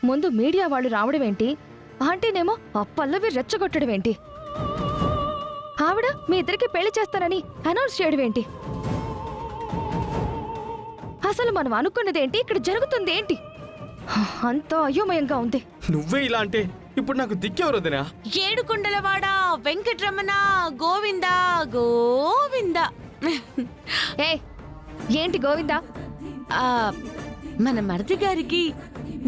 ముందు మీడియా వాళ్ళు రావడం ఏంటి, ఆంటీనేమో ఆ పల్లవి రెచ్చగొట్టడం ఏంటి, ఆవిడ మీ ఇద్దరికి పెళ్లి చేస్తానని అనౌన్స్ చేయడం ఏంటి? అసలు మనం అనుకున్నదేంటి, ఇక్కడ జరుగుతుంది ఏంటి? అంతా అయోమయంగా ఉంది. నువ్వే ఇలా అంటే ఇప్పుడు నాకు దిక్కెవరు వదినా? ఏడుకొండలవాడ వెంకటరమణ గోవింద గోవింద. ఏ ఏంటి గోవిందా? మన మరిది గారికి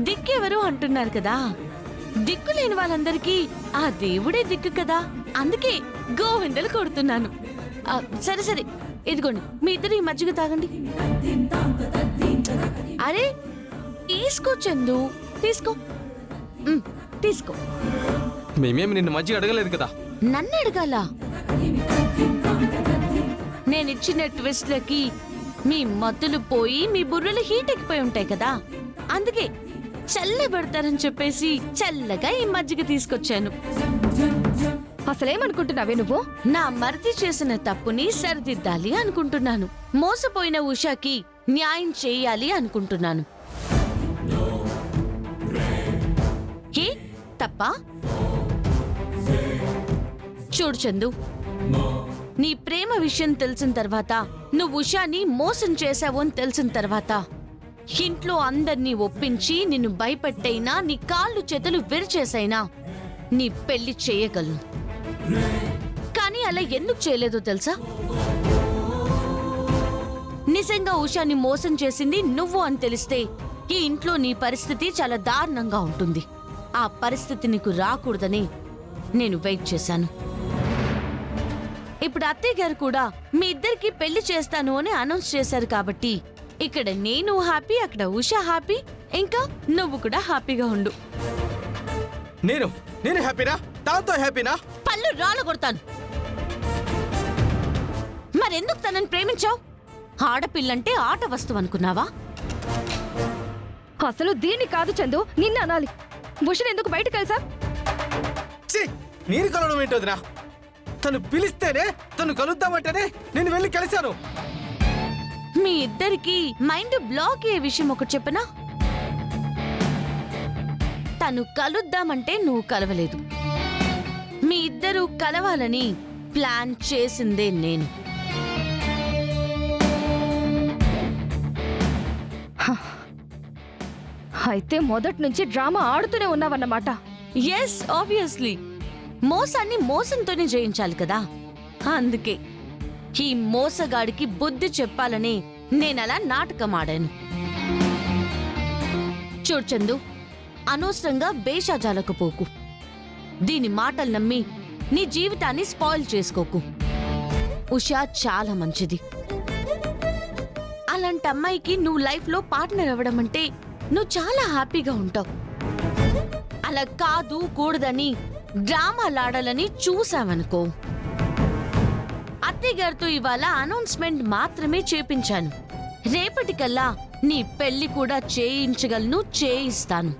దిక్కెవరు అంటున్నారు కదా, దిక్కు లేని వాళ్ళందరికీ ఆ దేవుడే దిక్కు కదా, అందుకే గోవిందలు కొడుతున్నాను. సరే సరే, ఇదిగోండి మీ ఇద్దరు ఈ మజ్జిగ తాగండి. అరే తీసుకో చందు, తీసుకో తీసుకో. మేమేమి నిన్ను మజ్జిగ అడగలేదు కదా. నన్ను అడగాల? నేనిచ్చిన ట్విస్ట్లకి మీ మత్తులు పోయి మీ బుర్రలు హీట్ ఎక్కిపోయి ఉంటాయి కదా, అందుకే చల్లబడతారని చెప్పేసి చల్లగా ఈ మజ్జిగ తీసుకొచ్చాను. అసలేమనుకుంటున్నావే నువ్వు? నా మరిది చేసిన తప్పుని సరిదిద్దాలి అనుకుంటున్నాను. మోసపోయిన ఉషాకి న్యాయం చేయాలి అనుకుంటున్నాను. ఏ తప్పా? చూడు చందు, నీ ప్రేమ విషయం తెలిసిన తర్వాత, నువ్వు ఉషాని మోసం చేశావు అని తెలిసిన తర్వాత, ఇంట్లో అందర్నీ ఒప్పించి నిన్ను భయపెట్టైనా, నీ కాళ్ళు చేతులు విరిచేసైనా నీ పెళ్లి చేయగలను. కానీ అలా ఎందుకు చేయలేదో తెలుసా? నిజంగా ఉషాని మోసం చేసింది నువ్వు అని తెలిస్తే ఈ ఇంట్లో నీ పరిస్థితి చాలా దారుణంగా ఉంటుంది. ఆ పరిస్థితి నీకు రాకూడదని నేను వెయిట్ చేశాను. ఇప్పుడు అత్తయ్య గారు కూడా మీ ఇద్దరికి పెళ్లి చేస్తాను అని అనౌన్స్ చేశారు కాబట్టి ఇక్కడ నేను హ్యాపీ, అక్కడ ఉషా హ్యాపీ, ఇంకా నువ్వు కూడా హ్యాపీగా ఉండు. నేను హ్యాపీనా? దాంతో హ్యాపీనా? పళ్ళు రాళ్ళ కొడతాను. మరెందుకు తనని ప్రేమించావు? ఆడపిల్లంటే ఆట వస్తువు అనుకున్నావా? అసలు దీన్ని కాదు చందు, నిన్ను అనాలి. భూషణ్ ఎందుకు బయట కలిసా? నేను కలవడం ఏంటి వదినా? తను పిలిస్తేనే, తను కలుద్దామంటేనే నేను వెళ్ళి కలిశాను. మీ ఇద్దరికి మైండ్ బ్లాక్ అయ్యే విషయం ఒకటి చెప్పనా? తను కలుద్దామంటే నువ్వు కలవలేదు. మీ ఇద్దరూ కలవాలని ప్లాన్ చేసిందే నేను. అయితే మొదటి నుంచి డ్రామా ఆడుతూనే ఉన్నావన్నమాట. Yes, obviously. మోసాన్ని మోసంతోనే జయించాలి కదా, అందుకే ఈ మోసగాడికి బుద్ధి చెప్పాలని నేనలా నాటకం ఆడాను. చూడు చందు, అనవసరంగా బేషాజాలకు పోకు. దీని మాటలు నమ్మి నీ జీవితాన్ని స్పాయిల్ చేసుకోకు. ఉషా చాలా మంచిది. అలాంటి అమ్మాయికి నువ్వు లైఫ్లో పార్ట్నర్ అవ్వడం అంటే నువ్వు చాలా హ్యాపీగా ఉంటావు. అలా కాదు కూడదని డ్రామాలాడాలని చూసావనుకో, అత్తయ్య గారితో ఇవాళ అనౌన్స్మెంట్ మాత్రమే చేపించాను. రేపటికల్లా నీ పెళ్లి కూడా చేయించగలను, చేయిస్తాను.